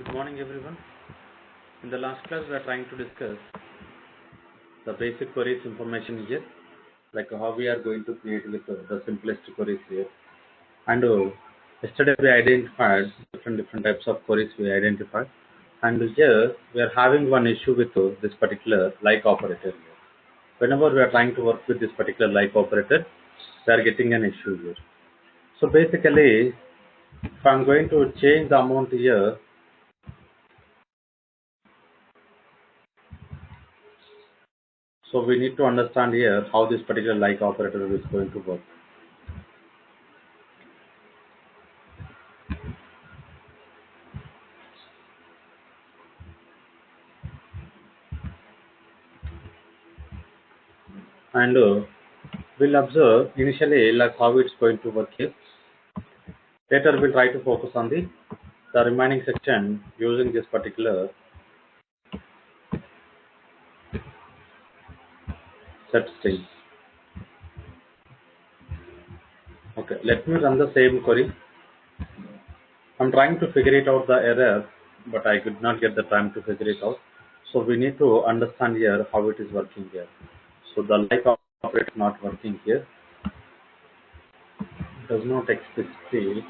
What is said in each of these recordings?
Good morning, everyone. In the last class, we are trying to discuss the basic queries information here, like how we are going to create with the simplest queries here. And yesterday we identified different types of queries we identified. And here we are having one issue with this particular like operator here. Whenever we are trying to work with this particular like operator, we are getting an issue here. So basically, if I'm going to change the amount here, so we need to understand here how this particular like operator is going to work. And we'll observe initially like how it's going to work here. Later we'll try to focus on the remaining section using this particular set string. Okay, let me run the same query. I'm trying to figure it out the error, but I could not get the time to figure it out. So we need to understand here how it is working here. So the like operator is not working here. Does not explicitly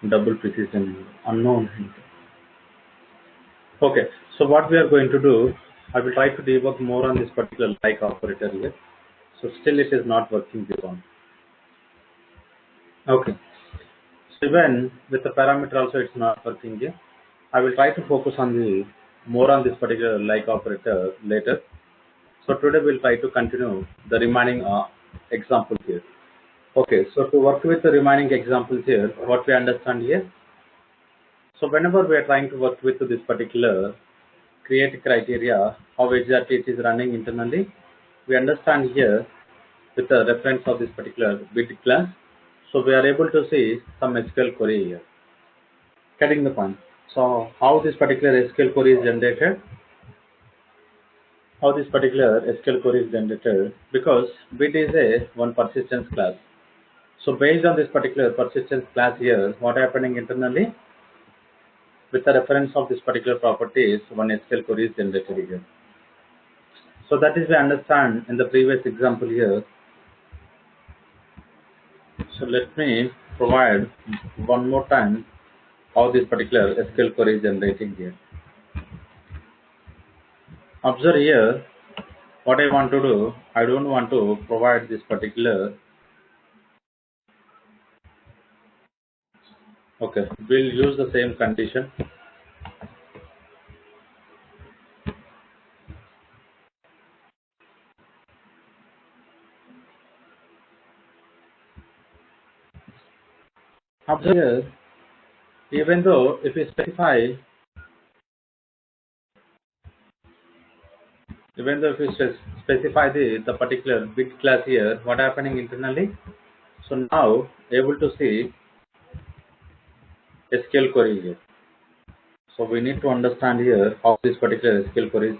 double precision unknown hint. Okay, so what we are going to do, I will try to debug more on this particular like operator here. So still it is not working this one. Okay, so even with the parameter also it's not working here. I will try to focus on the more on this particular like operator later. So today we'll try to continue the remaining example here. Okay, so to work with the remaining examples here, what we understand here. So whenever we are trying to work with this particular create criteria, how exactly it is running internally, we understand here with the reference of this particular bit class. So we are able to see some SQL query here. Getting the point. So how this particular SQL query is generated? How this particular SQL query is generated? Because bit is a one persistence class. So based on this particular persistence class here, what happening internally? With the reference of this particular properties, one SQL query is generated here. So that is we understand in the previous example here. So let me provide one more time how this particular SQL query is generating here. Observe here what I want to do. I don't want to provide this particular. Okay, we'll use the same condition. Observe here, even though if we specify, specify the particular bit class here, what happening internally? So now able to see SQL query here. So we need to understand here how this particular SQL query is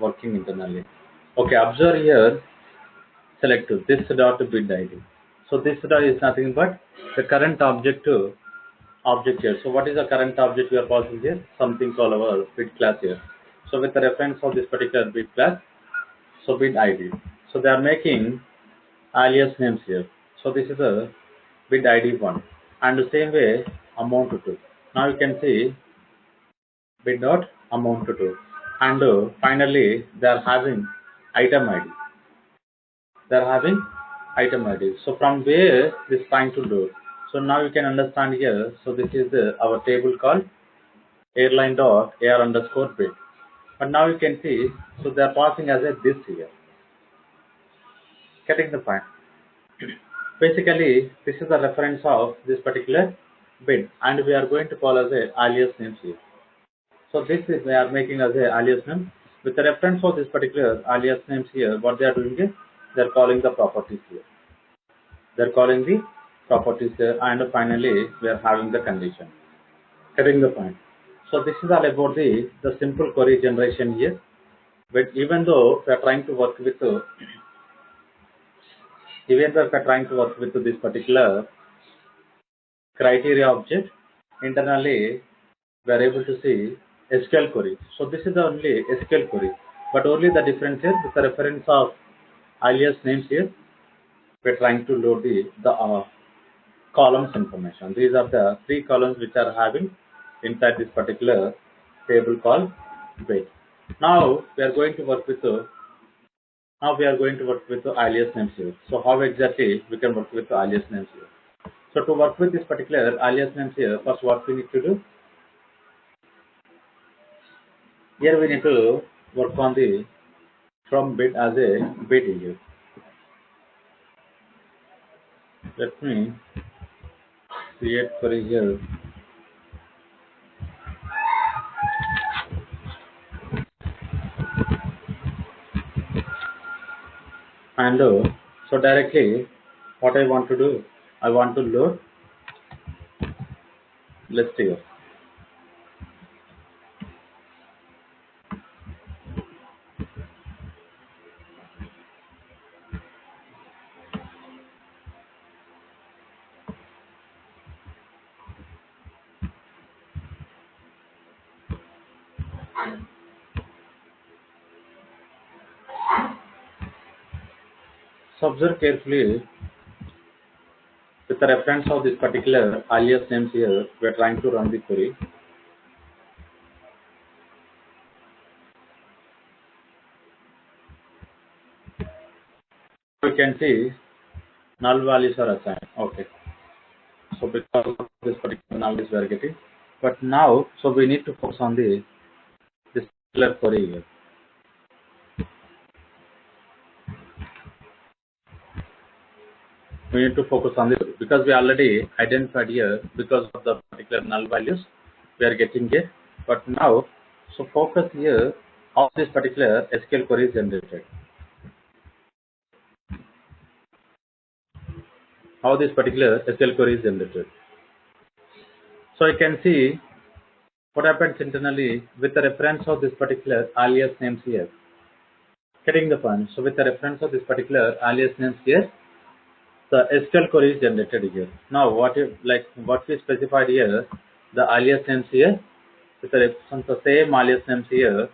working internally. Okay, observe here, select this dot bit ID. So this dot is nothing but the current object here. So what is the current object we are passing here? Something called our bit class here. So with the reference of this particular bit class, so bit ID. So they are making alias names here. So this is a bit ID 1 and the same way amount 2. Now you can see bit dot amount to 2 and finally they are having item ID. They are having item ID. So from where this trying to do? So now you can understand here. So this is our table called airline dot air underscore bit. But now you can see, so they are passing as a this here. Getting the point. Basically, this is the reference of this particular bit, and we are going to call as a alias names here. So this is we are making as a alias name with the reference of this particular alias names here. What they are doing is they are calling the properties here. They are calling the properties here, and finally we are having the condition. Getting the point. So this is all about the simple query generation here. But even though we are trying to work with this particular criteria object, internally we are able to see SQL query. So this is the only SQL query, but only the difference is with the reference of alias names here. We're trying to load the columns information. These are the three columns which are having inside this particular table called bid. Now we are going to work with the alias names here. So how exactly we can work with the alias names here? So to work with this particular alias names here, first what we need to do? Here we need to work on the from bid as a bid here. Let me create query here. And so directly what I want to do, I want to load list here. So observe carefully with the reference of this particular alias names here, we are trying to run the query. We can see null values are assigned. Okay. So because of this particular null values we are getting. But now, so we need to focus on this particular query here. We need to focus on this because we already identified here because of the particular null values we are getting it. But now, so focus here how this particular SQL query is generated. How this particular SQL query is generated. So I can see what happens internally with the reference of this particular alias names here. Getting the point. So with the reference of this particular alias names here, the SQL query is generated here. Now what we specified here, the alias names here, with the reference of same alias names here,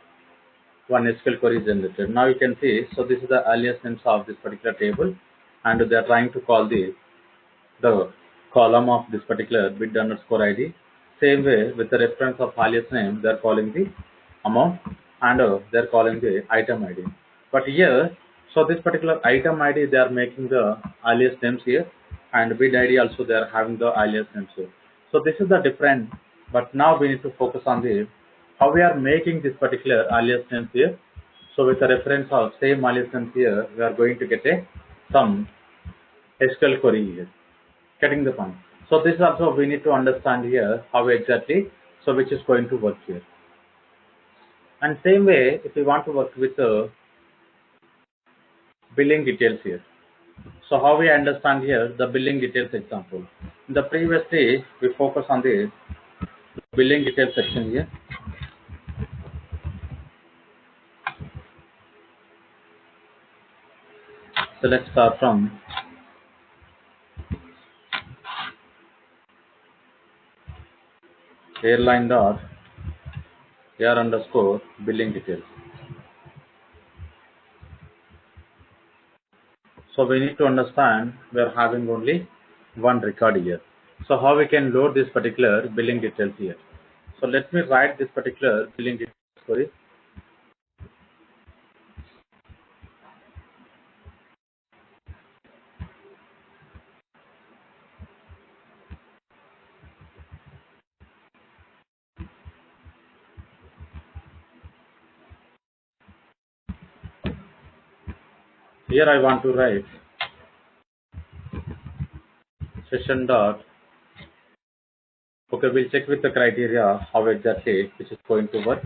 one SQL query is generated. Now you can see, so this is the alias names of this particular table, and they are trying to call the column of this particular bid underscore ID. Same way with the reference of alias name, they are calling the amount, and they are calling the item ID. But here, so this particular item ID, they are making the alias names here, and bid ID also they are having the alias names here. So this is the different. But now we need to focus on the how we are making this particular alias names here. So with the reference of same alias names here, we are going to get a some SQL query here. Getting the point. So this also we need to understand here how exactly, so which is going to work here. And same way, if we want to work with the billing details here. So how we understand here the billing details example. In the previously we focus on the billing details section here. So let's start from airline dot air underscore billing details. So we need to understand we are having only one record here. So how we can load this particular billing details here. So let me write this particular billing details query. Here I want to write session dot. Okay, we'll check with the criteria how exactly this is going to work.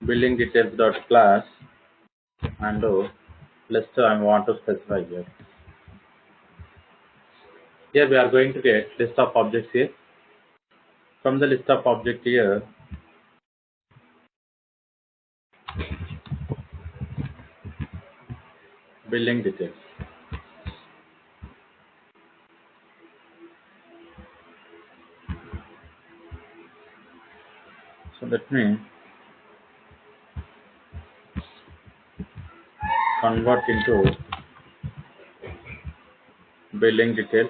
Billing details dot class and list I want to specify here. Here we are going to get list of objects here. From the list of object here, billing details. So let me convert into billing details.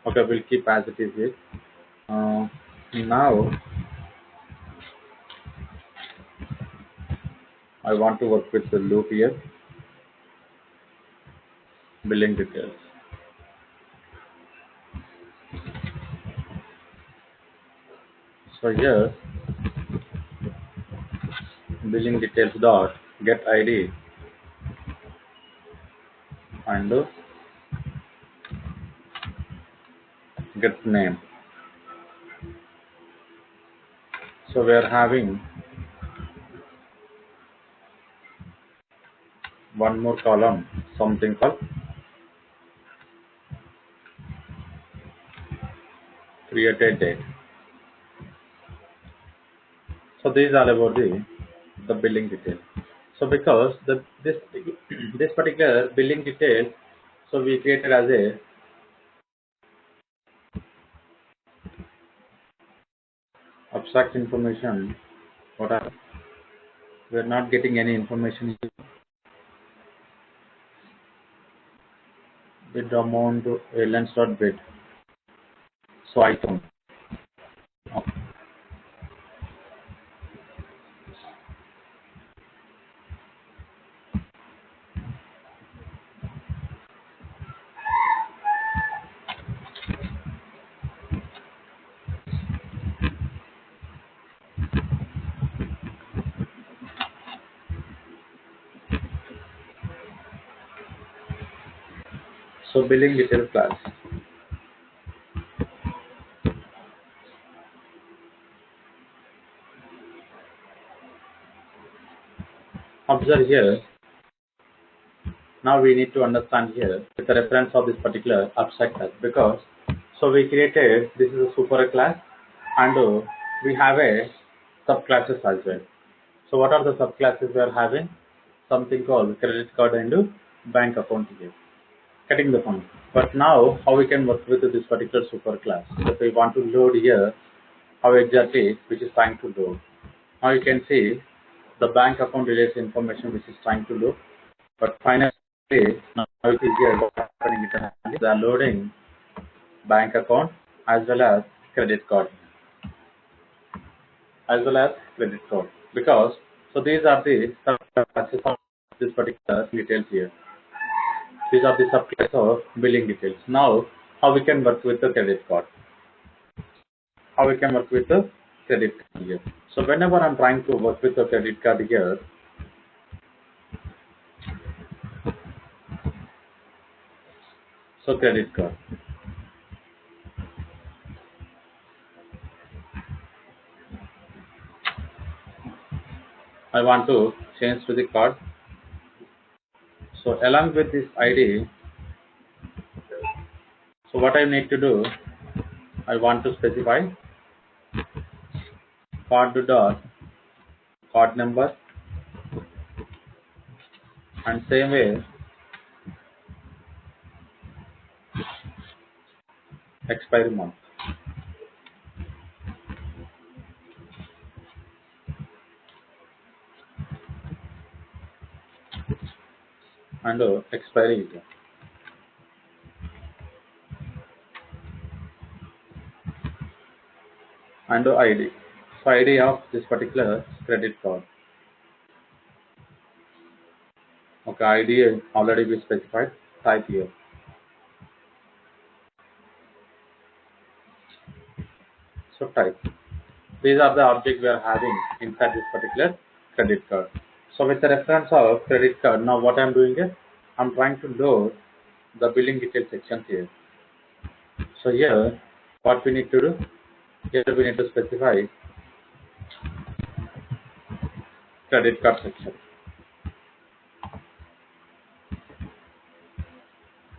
Okay, we'll keep as it is here. Now I want to work with the loop here, billing details. So here, billing details dot get ID and get name. So we are having one more column, something called created date. So these are about the billing detail. So because this this particular billing detail, so we created as a abstract information. What are we are not getting any information. Bid amount to airlines dot bid. So I found. So billing detail class. Observe here. Now we need to understand here with the reference of this particular abstract class, because so we created this is a super class and we have a subclasses as well. So what are the subclasses we are having? Something called credit card and bank account here, getting the point. But now how we can work with this particular super class? If we want to load here, how exactly which is trying to load? Now you can see the bank account related information which is trying to load. But finally, now it is here what's happening internally. They are loading bank account as well as credit card, because so these are the subclasses of this particular details here. These are the subclasses of billing details. Now, how we can work with the credit card? How we can work with the credit card here? So whenever I'm trying to work with the credit card here, so credit card. I want to change to the card. So along with this ID, so what I need to do, I want to specify card dot card number, and same way expiry month and expiry year and ID. So ID of this particular credit card. Okay, ID already we specified. Type here. So type. These are the objects we are having inside this particular credit card. So with the reference of credit card, now what I'm doing is I'm trying to load the billing detail section here. So here, what we need to do? Here we need to specify credit card section.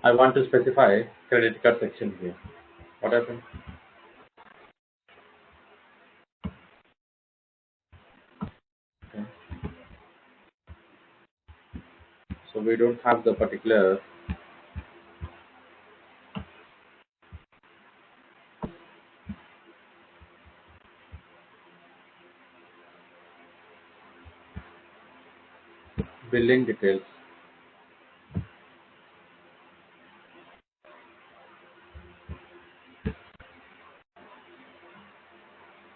I want to specify credit card section here. What happened? Okay. So we don't have the particular billing details.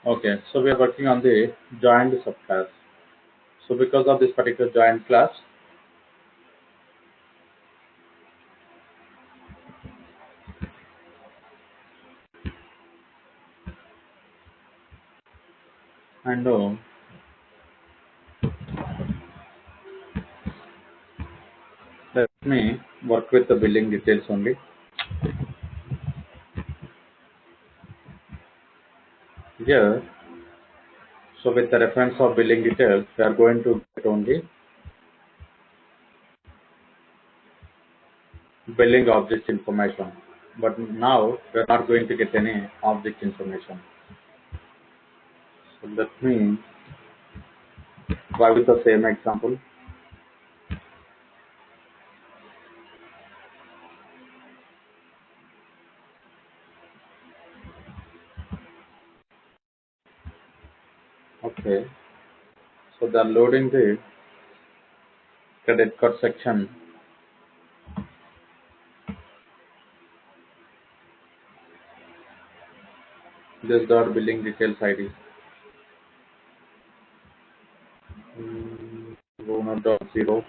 Okay, so we are working on the joined subclass. So because of this particular joined class, and let me work with the billing details only. Here, so with the reference of billing details, we are going to get only billing object information. But now we are not going to get any object information. So let me try with the same example. Okay, so they are loading the credit card section. This dot billing details ID. 1.0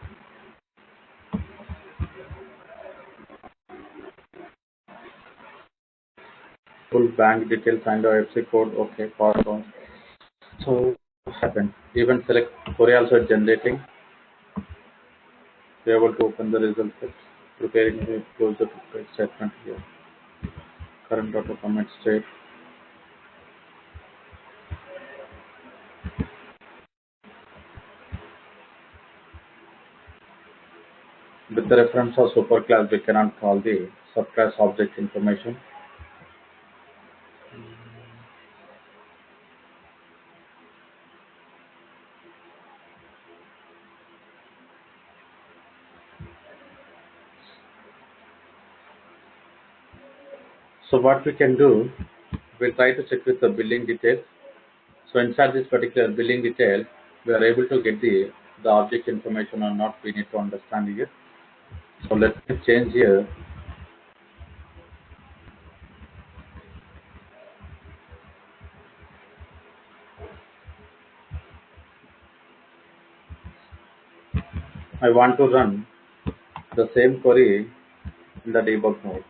full bank details and IFSC code. Okay, pardon. So what happened? Even select Korea also generating. Be able to open the result set. Preparing to close the statement here. Current auto commit state. With the reference of superclass, we cannot call the subclass object information. So what we can do, we'll try to check with the billing details. So inside this particular billing detail, we are able to get the object information or not. We need to understand here. So let me change here. I want to run the same query in the debug mode.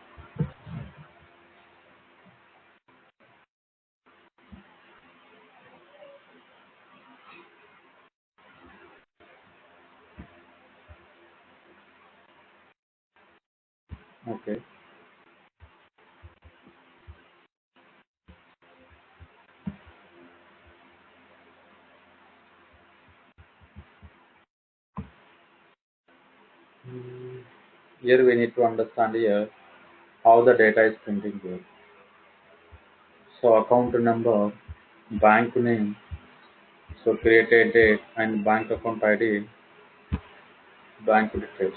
Okay. Here we need to understand here how the data is printing here. So account number, bank name, so create a date and bank account ID, bank details.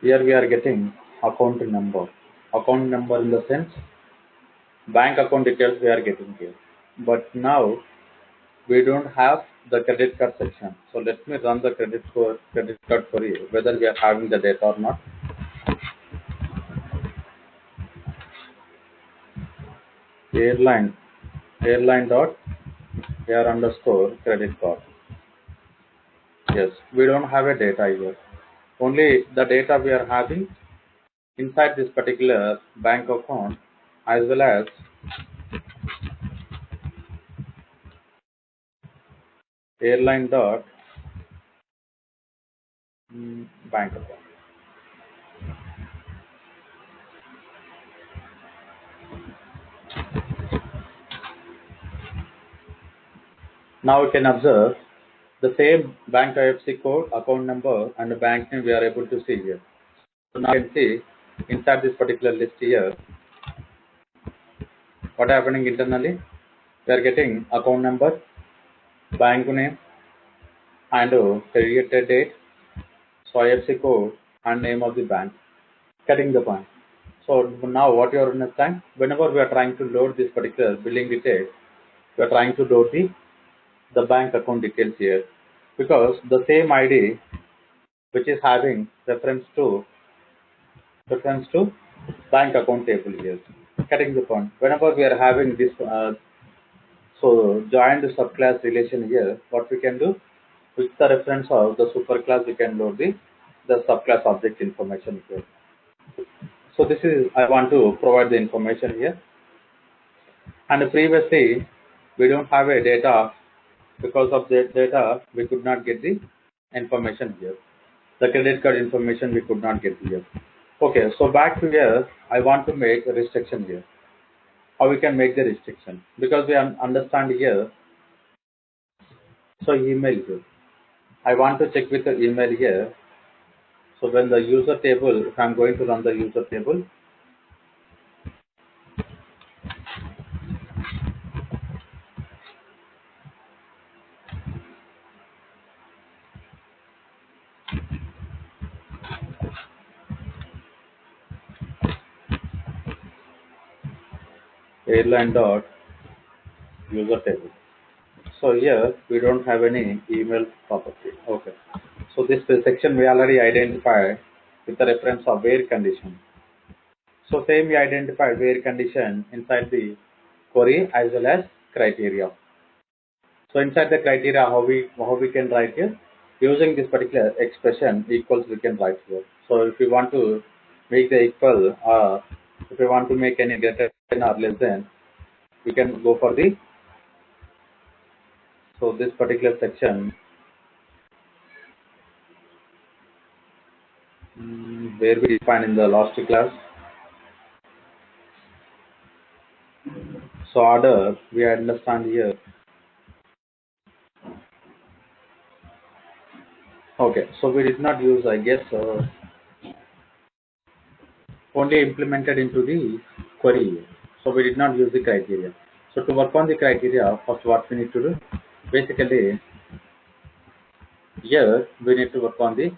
Here we are getting account number. Account number in the sense bank account details we are getting here. But now we don't have the credit card section. So let me run the credit card for you, whether we are having the data or not. Airline dot air underscore credit card. Yes, we don't have a data here. Only the data we are having inside this particular bank account as well as airline dot bank account. Now we can observe the same bank IFSC code, account number, and the bank name we are able to see here. So now you can see inside this particular list here, what is happening internally? We are getting account number, bank name, and credited date, so IFSC code, and name of the bank. Getting the point. So now what you are understand? Whenever we are trying to load this particular billing detail, we are trying to load the the bank account details here, because the same ID which is having reference to bank account table here. Getting the point. Whenever we are having this joined subclass relation here, what we can do with the reference of the superclass, we can load the subclass object information here. So this is, I want to provide the information here. And previously we don't have a data, because of that data we could not get the information here. The credit card information we could not get here. Okay, so back to here, I want to make a restriction here. How we can make the restriction? Because we understand here, so email here. I want to check with the email here. So when the user table, if I'm going to run the user table, airline dot user table. So here we don't have any email property. Okay. So this section we already identified with the reference of where condition. So same we identified where condition inside the query as well as criteria. So inside the criteria, how we can write here, using this particular expression equals, we can write here. So if we want to make the equal, if we want to make any greater than or less than, we can go for the, so this particular section where we define in the last class. So order we understand here. Okay, so we did not use, I guess, only implemented into the query. So we did not use the criteria. So to work on the criteria, first what we need to do, basically here we need to work on the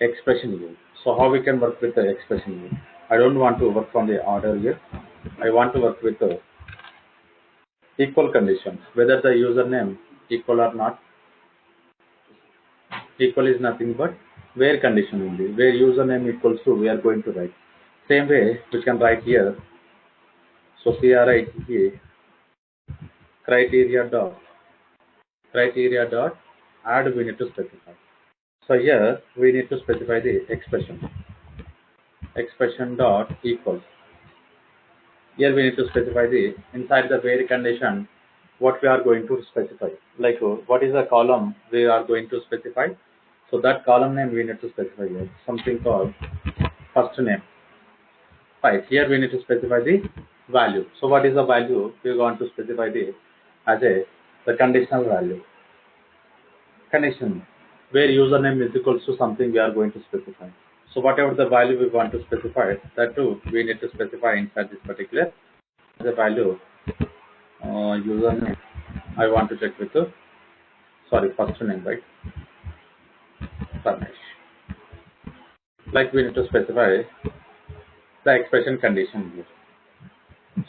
expression here. So how we can work with the expression here? I don't want to work on the order here. I want to work with the equal conditions, whether the username equal or not. Equal is nothing but where condition only. Where username equals to, we are going to write. Same way we can write here. So criteria criteria dot add, we need to specify. So here we need to specify the expression dot equals. Here we need to specify the inside the where condition what we are going to specify. Like what is the column we are going to specify. So that column name we need to specify here. Something called first name. Right. Here we need to specify the value. So what is the value we want to specify as the conditional value. Condition where username is equals to something we are going to specify. So whatever the value we want to specify, that too we need to specify inside this particular the value username. I want to check with the first name, right? Ramesh. Like we need to specify the expression condition here.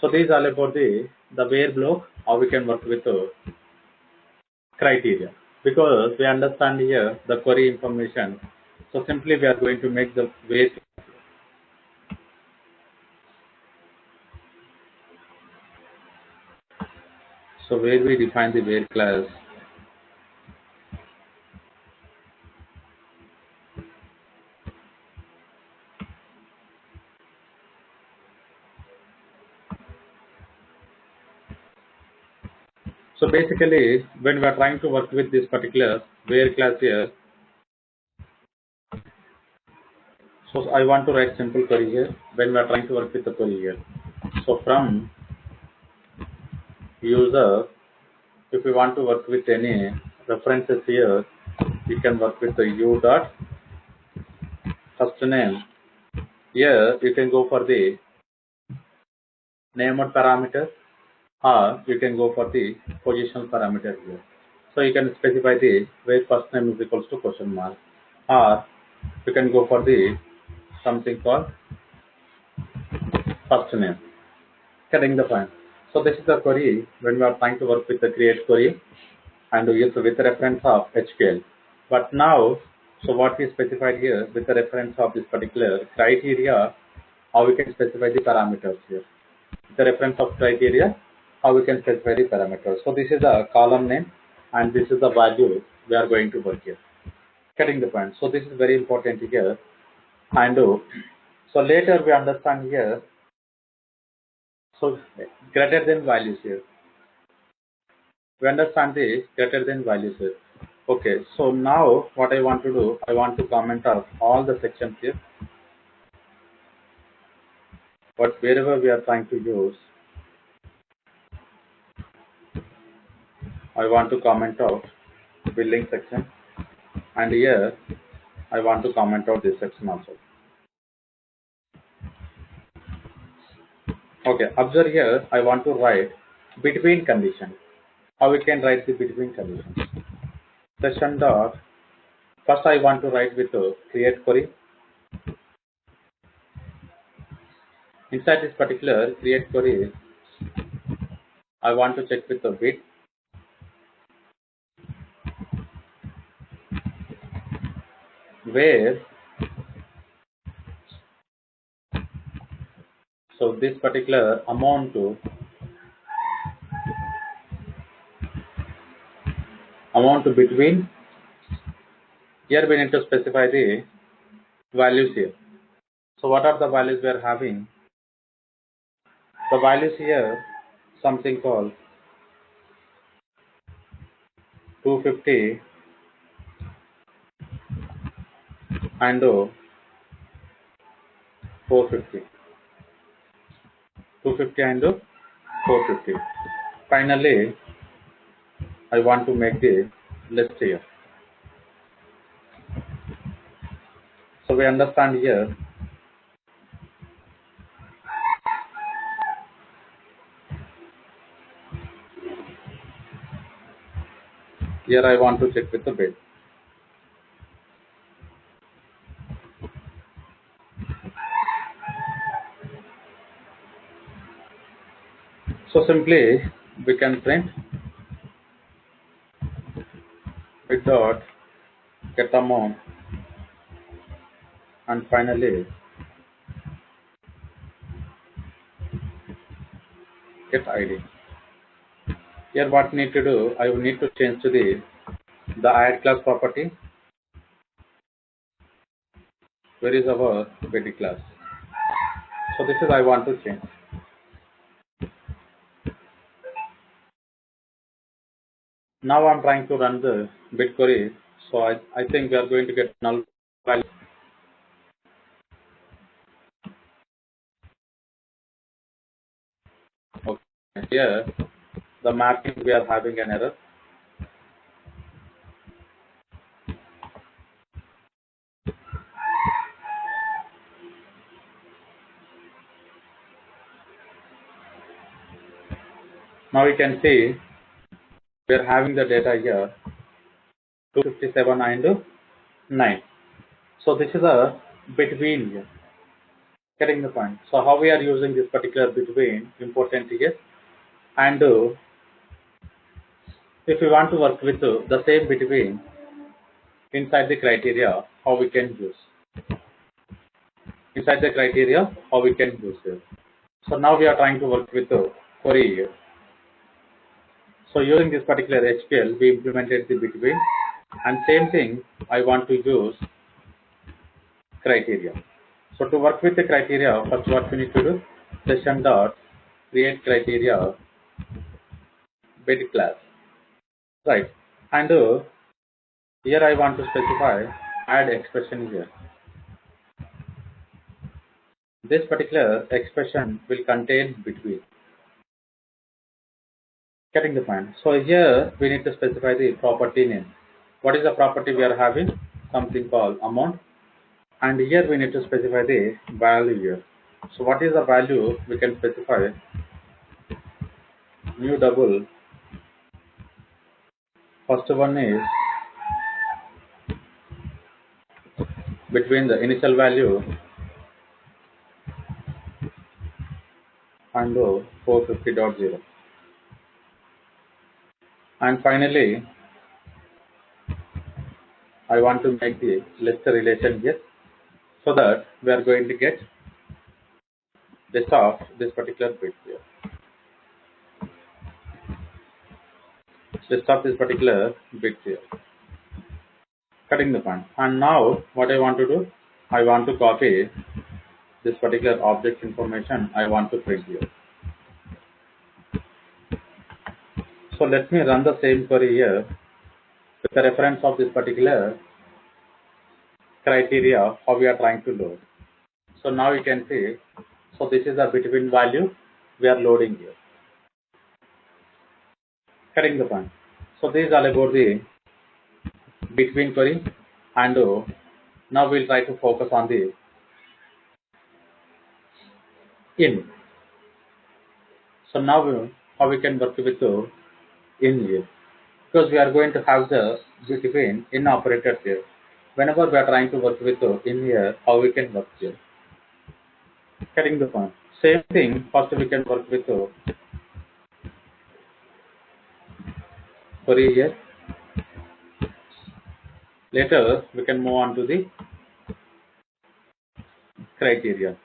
So these are about the where block, how we can work with the criteria, because we understand here the query information. So simply we are going to make the where. So where we define the where class. So basically when we are trying to work with this particular where class here, so I want to write simple query here when we are trying to work with the query here. So from user, if we want to work with any references here, we can work with the u dot first name. Here you can go for the name or parameter, or you can go for the position parameter here. So you can specify the where first name is equals to question mark, or you can go for the something called first name. Getting the point. So this is the query when we are trying to work with the create query. and it's with reference of HQL. But now, so what we specified here with the reference of this particular criteria, how we can specify the parameters here. With the reference of criteria, how we can specify the parameters. So this is a column name and this is the value we are going to work here. Getting the point. So this is very important here. And so later we understand here. So greater than values here. We understand the greater than values here. Okay, so now what I want to do, I want to comment on all the sections here. But wherever we are trying to use, I want to comment out billing section, and here I want to comment out this section also. Okay, observe here, I want to write between conditions. How we can write the between conditions? Session dot, first I want to write with create query. Inside this particular create query, I want to check with the bit, where so this particular amount between, here we need to specify the values here. So what are the values we are having? The values here, something called 250 and 450. 250 and 450. Finally, I want to make the list here. So we understand here. Here I want to check with the bid. So simply we can print bid dot get amount and finally get ID. Here what need to do, I will need to change to the add class property. Where is our bid class? So this is I want to change. Now I'm trying to run the bid query. So I think we are going to get null value. Okay. Here the mapping we are having an error. Now you can see we are having the data here 257 and 9. So this is a between here. Getting the point. So how we are using this particular between, important here. And if we want to work with the same between inside the criteria, how we can use. Inside the criteria, how we can use it. So now we are trying to work with the query here. So using this particular HQL, we implemented the between, and same thing I want to use criteria. So to work with the criteria, first what we need to do, session dot create criteria bid class, right? And here I want to specify add expression here. This particular expression will contain between. Getting the point. So here we need to specify the property name. What is the property we are having? Something called amount. And here we need to specify the value here. So what is the value we can specify? New double. First one is between the initial value and 450.0. And finally I want to make the list relation here, so that we are going to get list of this particular bit here. List of this particular bit here. Cutting the point. And now what I want to do, I want to copy this particular object information I want to print here. So let me run the same query here with the reference of this particular criteria how we are trying to load. So now you can see, so this is the between value we are loading here. Cutting the point. So this is all about the between query, and now we'll try to focus on the in. So now how we can work with the in here, because we are going to have the between in operators here. Whenever we are trying to work with the in here, how we can work here. Getting the point. Same thing, first we can work with the query here. Later we can move on to the criteria.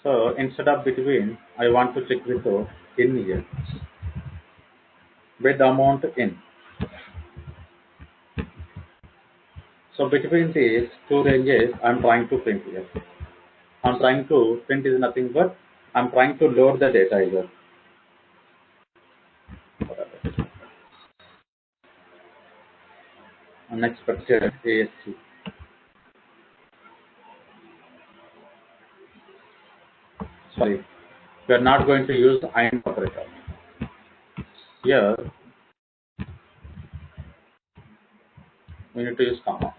So instead of between, I want to check with the in here. Bid amount in. So between these two ranges, I'm trying to print here. I'm trying to print is nothing but I'm trying to load the data here. Unexpected ASC. Sorry, we are not going to use the AND operator. Here, we need to use comma.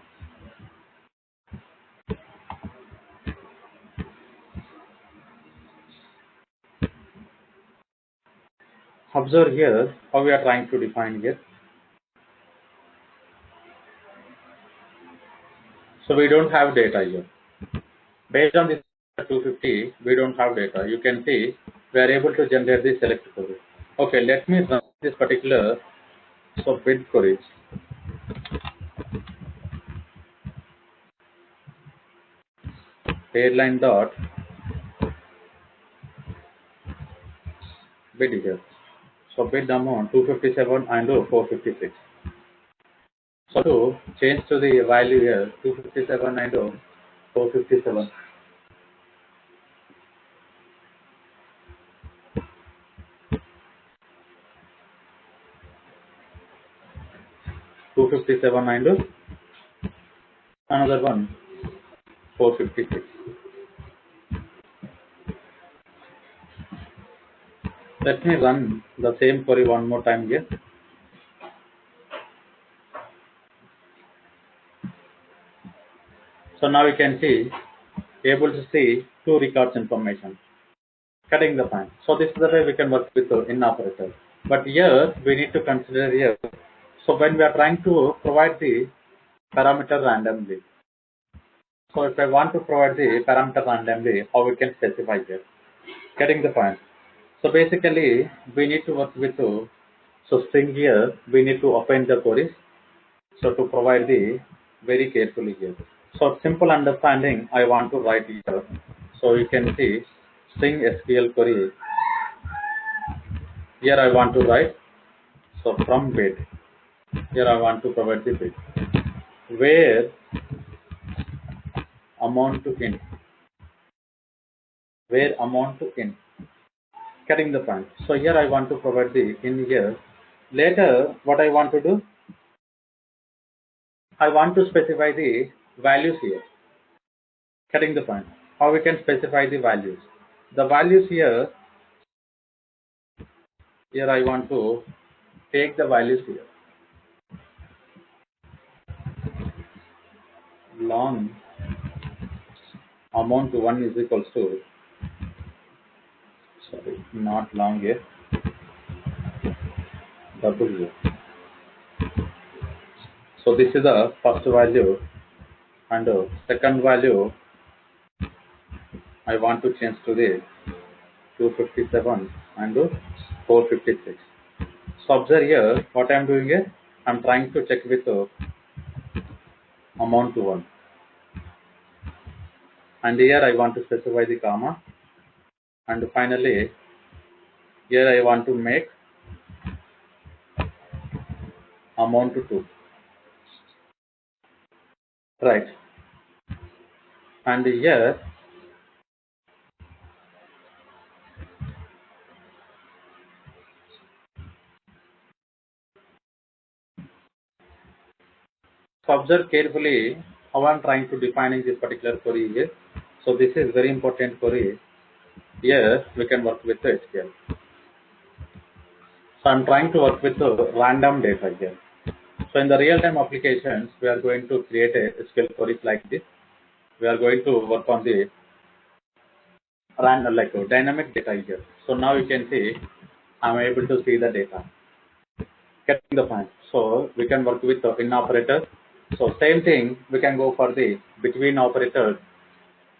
Observe here how we are trying to define here. So we don't have data here. Based on this 250, we don't have data. You can see we are able to generate the select query. Okay, let me run this particular bid queries. Airline dot bid here. So bid amount 257 and 456. So to change to the value here 257 and 457. and another one 456. Let me run the same query one more time here. So now you can see, able to see two records information. Cutting the point. So this is the way we can work with the in operator. But here we need to consider here. So when we are trying to provide the parameter randomly. So if I want to provide the parameter randomly, how we can specify here? Getting the point. So basically we need to work with string here. We need to append the queries. So to provide the very carefully here. So simple understanding I want to write here. So you can see string SQL query. Here I want to write. So from bid. Here I want to provide the bid. Where amount to in. Where amount to in. Getting the point. So here I want to provide the in here. Later what I want to do, I want to specify the values here. Getting the point. How we can specify the values. The values here I want to take the values here. Long amount to 1 is equals to, sorry, not long here, double here. So this is the first value, and second value I want to change to the 257 and 456. So observe here what I am doing here. I am trying to check with amount to 1. And here I want to specify the comma. And finally, here I want to make amount to 2. Right. And here, so observe carefully how I'm trying to defining this particular query here. So this is very important query. Here we can work with the SQL. So I'm trying to work with the random data here. So in the real-time applications, we are going to create a SQL queries like this. We are going to work on the random, like dynamic data here. So now you can see I'm able to see the data. Getting the point. So we can work with the in operator. So same thing, we can go for the between operators,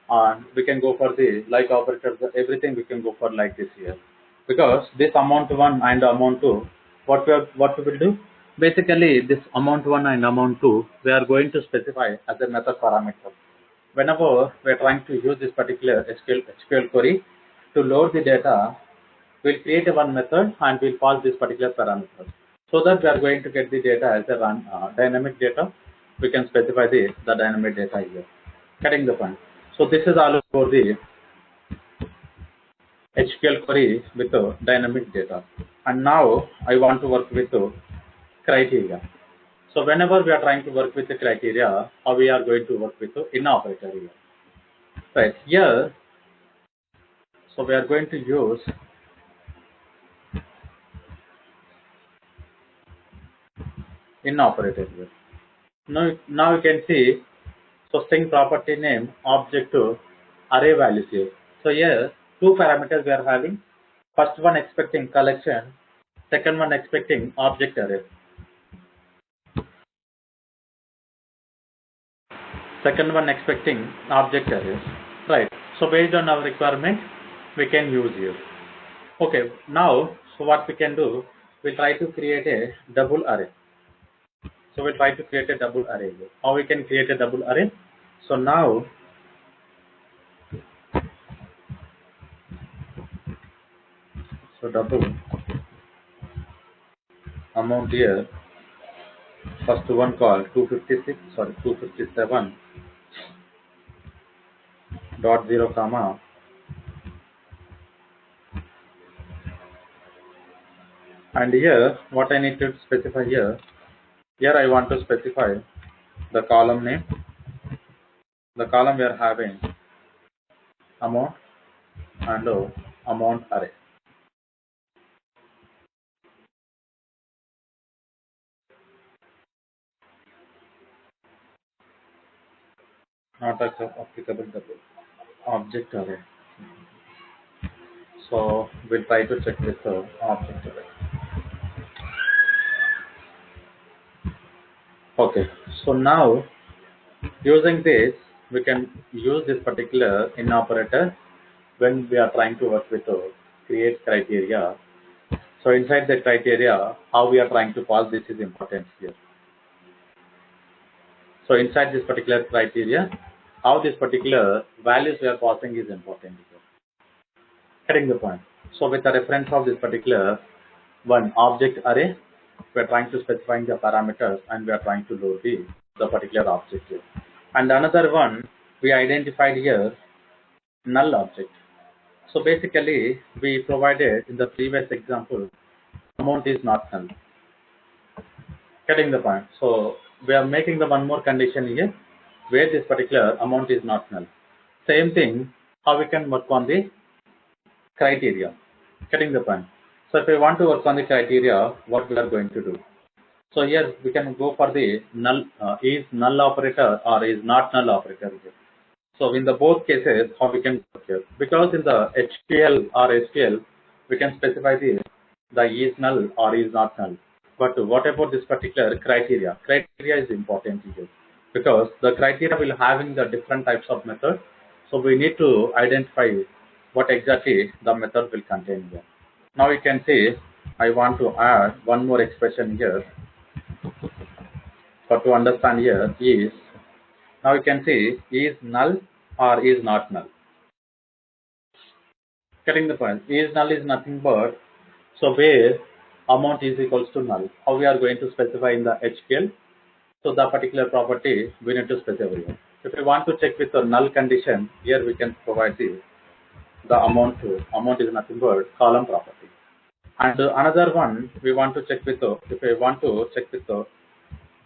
and we can go for the like operators. Everything we can go for like this here, because this amount one and amount two, what we will do? Basically, this amount one and amount two, we are going to specify as a method parameter. Whenever we are trying to use this particular SQL query to load the data, we'll create a one method and we'll pass this particular parameter. So that we are going to get the data as a dynamic data. We can specify the dynamic data here. Getting the point. So this is all for the SQL query with dynamic data. And now I want to work with criteria. So whenever we are trying to work with the criteria, how we are going to work with the in operator here. Right here, so we are going to use in operator here. Now you can see, so string property name object to array values here. So here two parameters we are having. First one expecting collection, second one expecting object array. Second one expecting object arrays. Right. So based on our requirement, we can use here. Okay. Now, so what we can do, we'll try to create a double array. So we'll try to create a double array here. How we can create a double array? So now, so double amount here. First one called 257 dot 0 comma, and here what I need to specify here I want to specify the column name. The column we are having amount and amount array. Not applicable double object array. So we'll try to check with the object array. Okay, so now using this, we can use this particular in operator when we are trying to work with create criteria. So inside the criteria, how we are trying to pass this is important here. So inside this particular criteria, how this particular values we are passing is important here. Getting the point. So with the reference of this particular one object array, we are trying to specify the parameters and we are trying to load the particular object here. And another one we identified here, null object. So basically we provided in the previous example, amount is not null. Getting the point. So we are making the one more condition here where this particular amount is not null. Same thing, how we can work on the criteria. Getting the point. So if we want to work on the criteria, what we are going to do? So here we can go for the null, is null operator or is not null operator here. So in the both cases, how we can work here? Because in the HQL or SQL, we can specify the is null or is not null. But what about this particular criteria? Criteria is important here because the criteria will having the different types of methods. So we need to identify what exactly the method will contain here. Now you can see I want to add one more expression here. So to understand here is Now you can see is null or is not null. Getting the point? Is null is nothing but, so where amount is equals to null. How we are going to specify in the HQL? So the particular property we need to specify here. If we want to check with the null condition, here we can provide the amount to amount is nothing but column property. And another one we want to check with the, if we want to check with the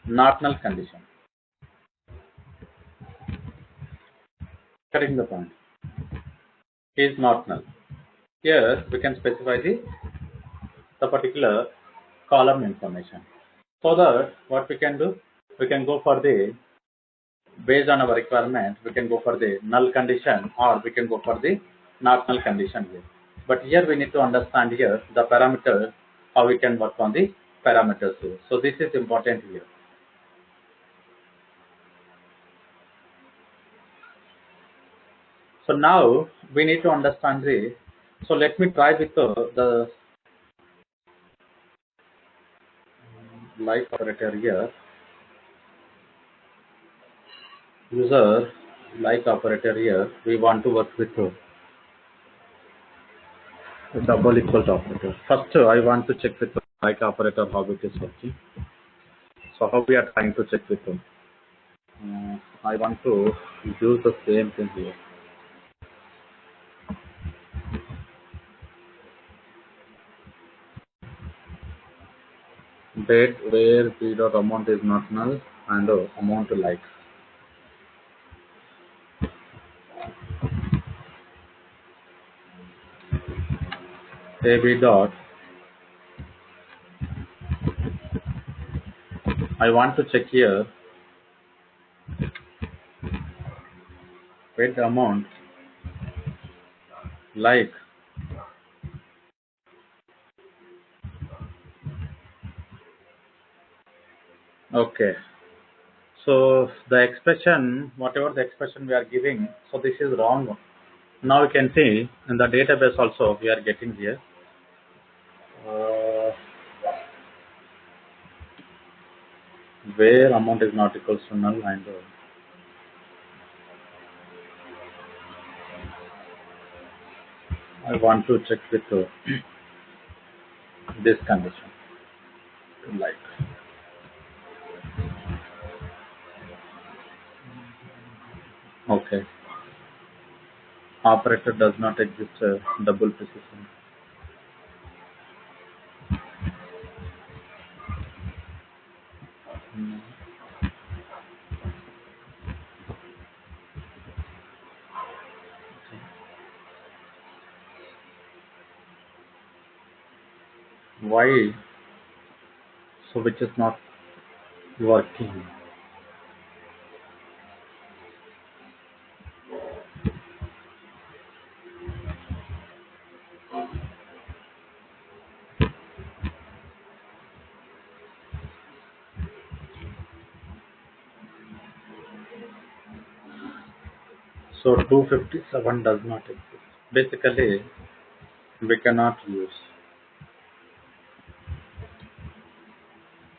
not null condition. Getting the point? Is not null. Here we can specify the particular column information. So that what we can do, we can go for the, based on our requirement, we can go for the null condition or we can go for the not null condition here. But here we need to understand here the parameters, how we can work on the parameters here. So this is important here. So now we need to understand the, so let me try with the like operator here. User like operator here, we want to work with double equal to operator. First, I want to check with the like operator how it is working. So how we are trying to check with them. I want to use the same thing here. Date where p dot amount is not null and amount like. AB dot. I want to check here where the amount like. Okay. So the expression, whatever the expression we are giving, so this is wrong. Now you can see in the database also we are getting here. Where amount is not equals to null and I want to check with this condition. Like. Okay. Operator does not exist double precision. Why? So which is not working. So 257 does not exist. Basically, we cannot use.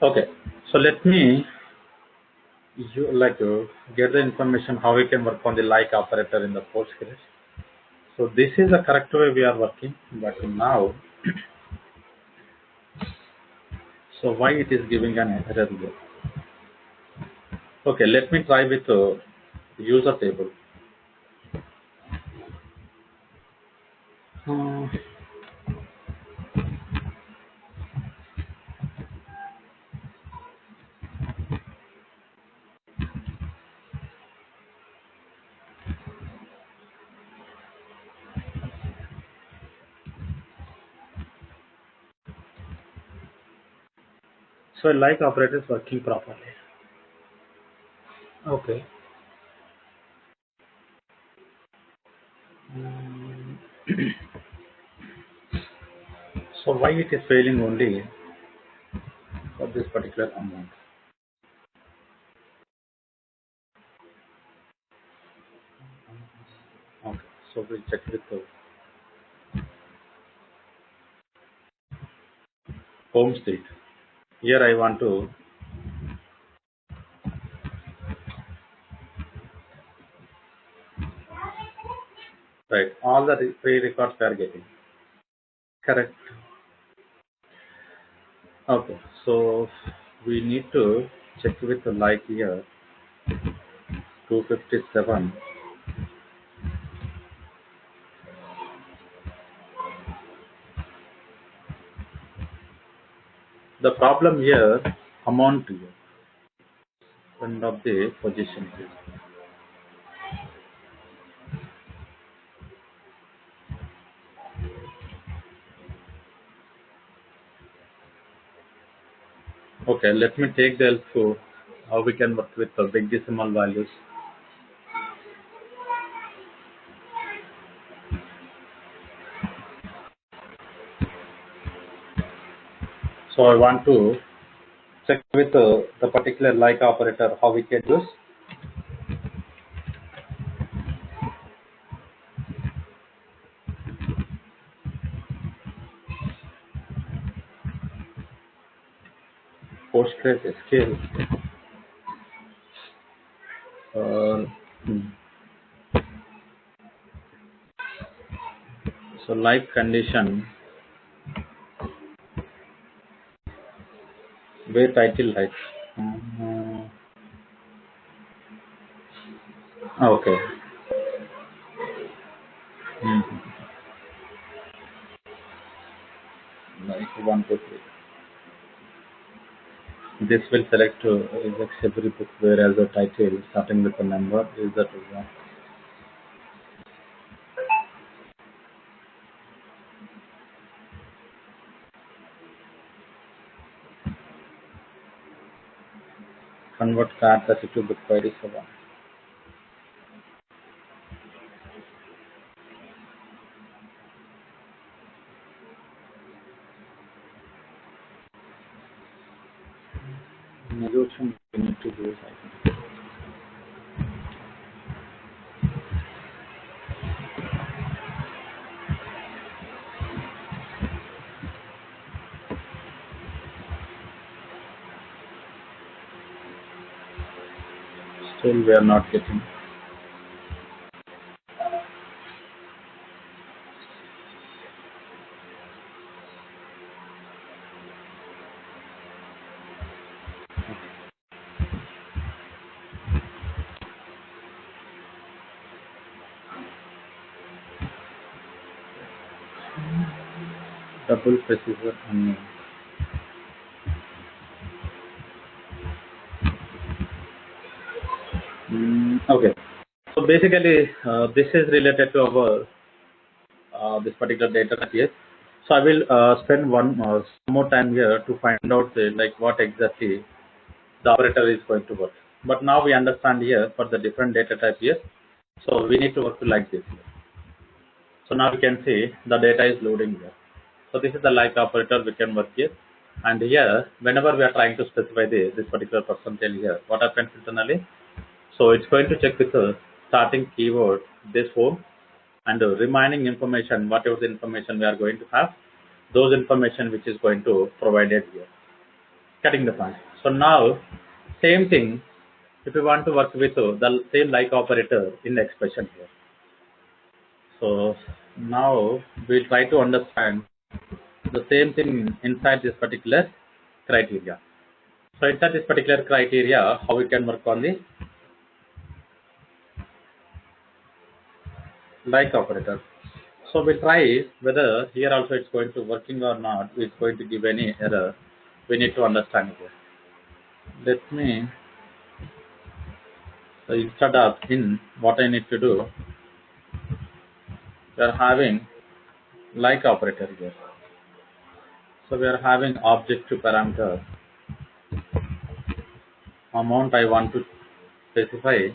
Okay. So let me get the information how we can work on the like operator in the Postgres. So this is the correct way we are working, but now, so why it is giving an error here? Okay, let me try with user table. Uh, so like operator is working properly. Okay. So why it is failing only for this particular amount? Okay, so we'll check with the home state. Here I want to Right. All the free records we are getting. Correct. Okay. So we need to check with the like here 257. The problem here amount here end of the position here. Okay, let me take the help to how we can work with the big decimal values. So I want to check with the particular like operator how we can use. Postgres SQL. Uh, hmm. So like condition where title like. Okay. Mhm. Like 1 to 3. This will select rejects every book whereas the title starting with a number is that one. Convert card 32 book query 7. Negotiation we need to do is I think. Still we are not getting. Double precision unknown. Okay. So basically, this is related to our this particular data set here. So I will spend some more time here to find out like what exactly the operator is going to work. But now we understand here for the different data type here. So we need to work like this here. So now we can see the data is loading here. So this is the like operator we can work here. And here, whenever we are trying to specify this particular percentage here, what happens internally? So it's going to check with the starting keyword, this form, and the remaining information, whatever the information we are going to have, those information which is going to provided here. Cutting the point. So now, same thing, if you want to work with the same like operator in the expression here. So now we'll try to understand the same thing inside this particular criteria. So inside this particular criteria, how we can work on the like operator. So we'll try whether here also it's going to working or not. It's going to give any error. We need to understand it. Let me, so instead of in, what I need to do, we are having like operator here. So we are having object to parameter amount I want to specify.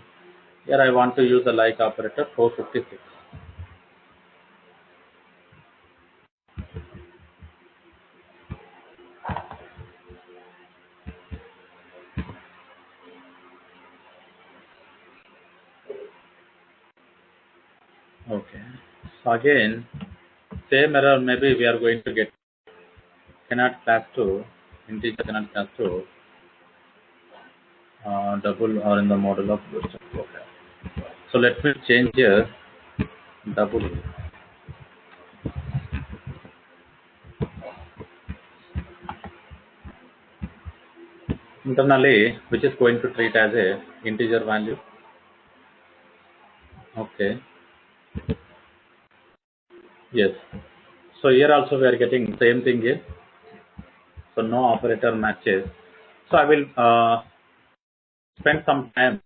Here I want to use the like operator 456. Okay. So again, same error maybe we are going to get cannot class to integer cannot class to double or in the model of bootstrap. Okay. So let me change here double internally, which is going to treat as a integer value. Okay. Yes. So here also we are getting same thing here. So no operator matches. So I will spend some time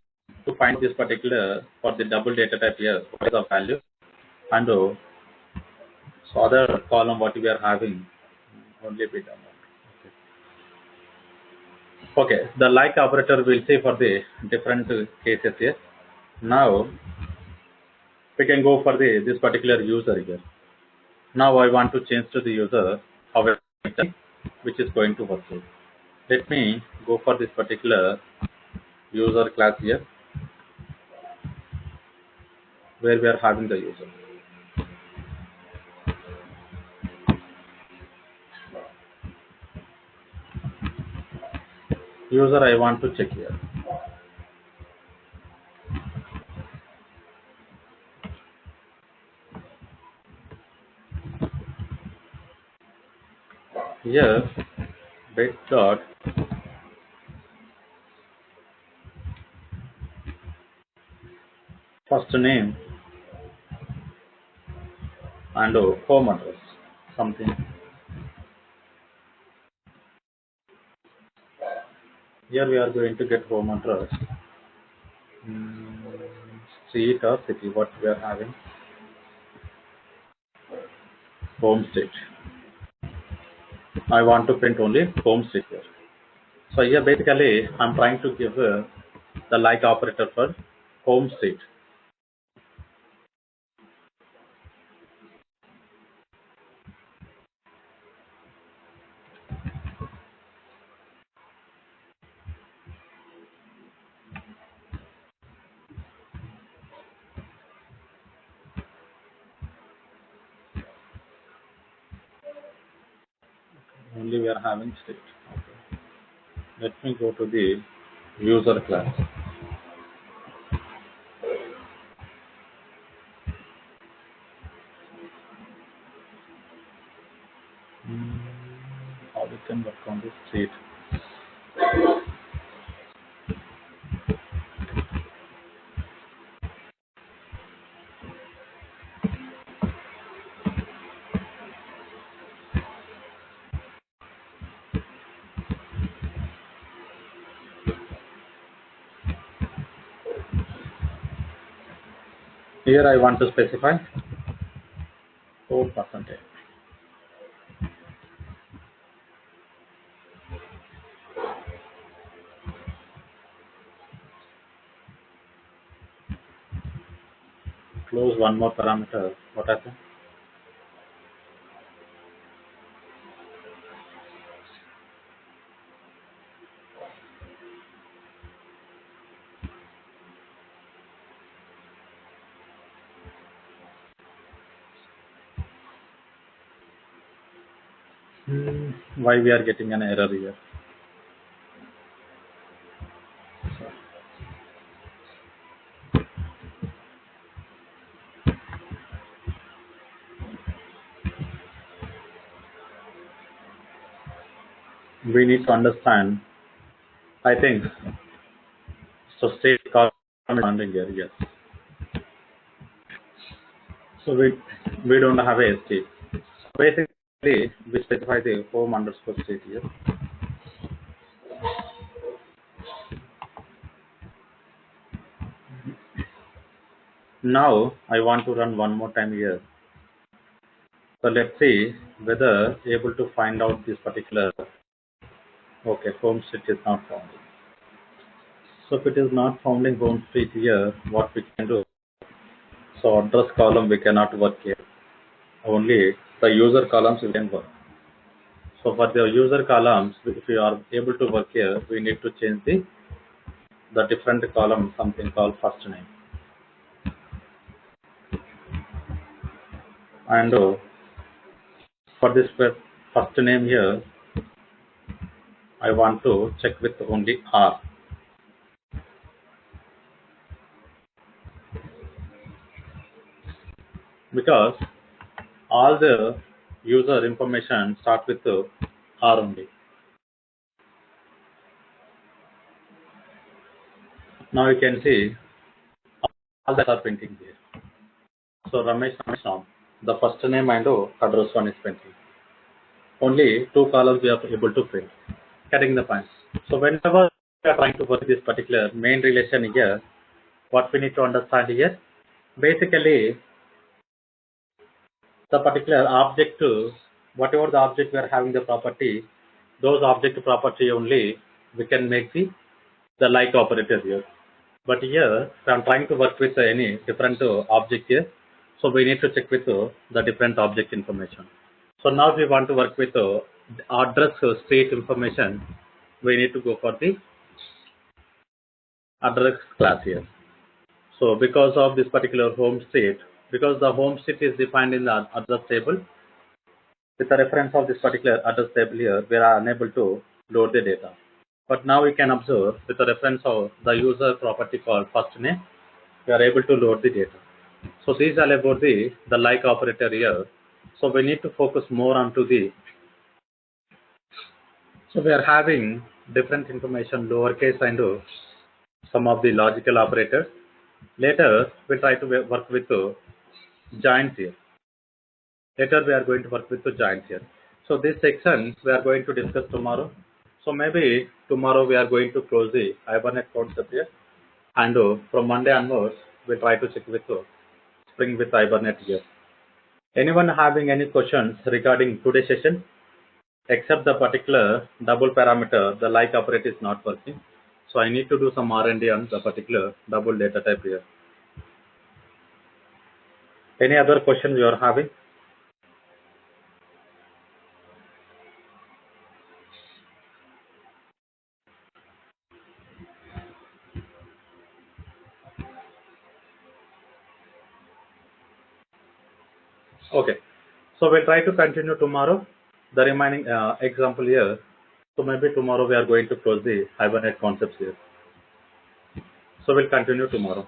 to find this particular for the double data type here. What is the value? And so other column what we are having only bit amount. Okay. The like operator will see for the different cases here. Now we can go for the this particular user here. Now I want to change to the user however which is going to work here. Let me go for this particular user class here where we are having the user. User I want to check here. Here bit dot first name and home address something. Here we are going to get home address, street or city what we are having, home state. I want to print only home state here. So here basically I'm trying to give the like operator for home state. Only we are having state. Okay. Let me go to the user class. How we can work on this state. Here I want to specify 4%. Close one more parameter. What happened? Why we are getting an error here? We need to understand. I think so. State column is here. Yes. So we don't have a state. Basically, we specify the home underscore state here. Now I want to run one more time here. So let's see whether able to find out this particular. Okay, home state is not found. So if it is not found in home state here, what we can do? So address column we cannot work here. Only the user columns we can work. So for the user columns, if we are able to work here, we need to change the different column, something called first name. And for this first name here, I want to check with only R. because all the user information start with R only. Now you can see all that are printing here. So Ramesh Ram, the first name and address one is printing. Only two columns we are able to print. Getting the point. So whenever we are trying to work this particular main relation here, what we need to understand here, basically the particular object, whatever the object we are having the property, those object property only we can make the like operator here. But here I am trying to work with any different object here, so we need to check with the different object information. So now we want to work with address state information. We need to go for the address class here. So because of this particular home state, because the home state is defined in the address table, with the reference of this particular address table here, we are unable to load the data. But now we can observe with the reference of the user property called first name, we are able to load the data. So these are about the like operator here. So we need to focus more onto the, so we are having different information, lowercase and some of the logical operators. Later we try to work with joins here. Later we are going to work with the joins here. So this section we are going to discuss tomorrow. So maybe tomorrow we are going to close the Hibernate concept here, and from Monday onwards we'll try to check with Spring with Hibernate here. Anyone having any questions regarding today's session? Except the particular double parameter, the like operator is not working. So I need to do some R&D on the particular double data type here. Any other questions you are having? Okay. So we'll try to continue tomorrow. The remaining example here. So maybe tomorrow we are going to close the Hibernate concepts here. So we'll continue tomorrow.